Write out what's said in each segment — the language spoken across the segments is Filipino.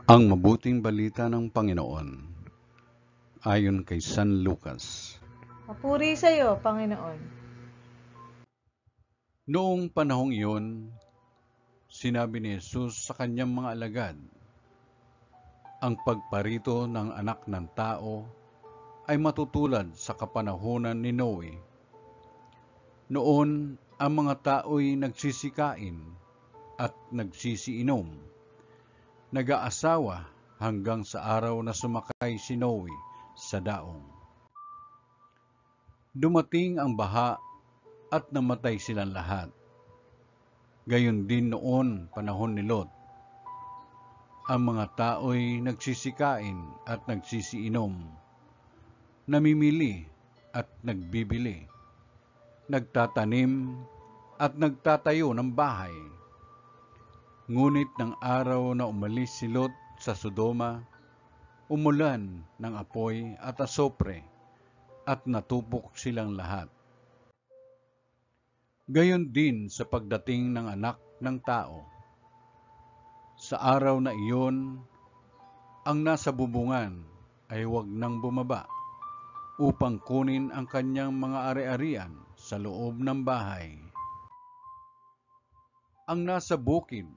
Ang mabuting balita ng Panginoon ayon kay San Lucas. Papuri sa iyo, Panginoon. Noong panahong iyon, sinabi ni Jesus sa kanyang mga alagad, ang pagparito ng anak ng tao ay matutulad sa kapanahunan ni Noe. Noon, ang mga tao'y nagsisikain at nagsisiinom, nag-aasawa hanggang sa araw na sumakay si Noe sa daong. Dumating ang baha at namatay silang lahat. Gayon din noon panahon ni Lot. Ang mga tao'y nagsisikain at nagsisiinom, namimili at nagbibili, nagtatanim at nagtatayo ng bahay. Ngunit ng araw na umalis si Lot sa Sodoma, umulan ng apoy at asopre at natupok silang lahat. Gayon din sa pagdating ng anak ng tao. Sa araw na iyon, ang nasa bubungan ay huwag nang bumaba upang kunin ang kanyang mga ari-arian sa loob ng bahay. Ang nasa bukid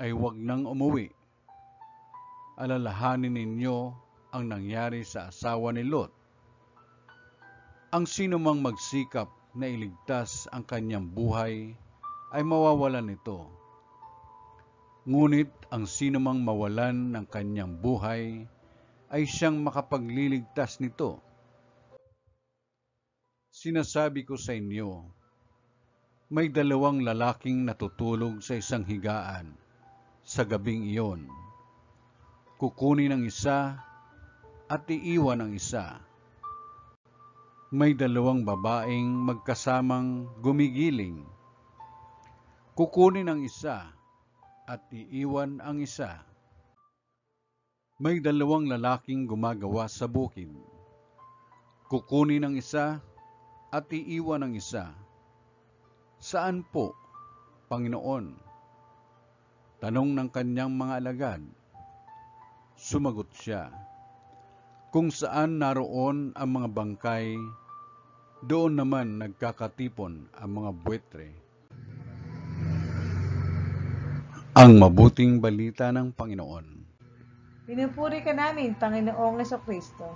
ay huwag nang umuwi. Alalahanin ninyo ang nangyari sa asawa ni Lot. Ang sinumang magsikap na iligtas ang kanyang buhay ay mawawalan nito. Ngunit ang sinumang mawalan ng kanyang buhay ay siyang makapagliligtas nito. Sinasabi ko sa inyo, may dalawang lalaking natutulog sa isang higaan sa gabing iyon. Kukunin ang isa at iiwan ang isa. May dalawang babaeng magkasamang gumigiling. Kukunin ang isa at iiwan ang isa. May dalawang lalaking gumagawa sa bukid. Kukunin ang isa at iiwan ang isa. Saan po, Panginoon? Tanong ng kanyang mga alagad. Sumagot siya, kung saan naroon ang mga bangkay, doon naman nagkakatipon ang mga buwetre. Ang mabuting balita ng Panginoon. Pinupuri ka namin, Panginoong Kristo.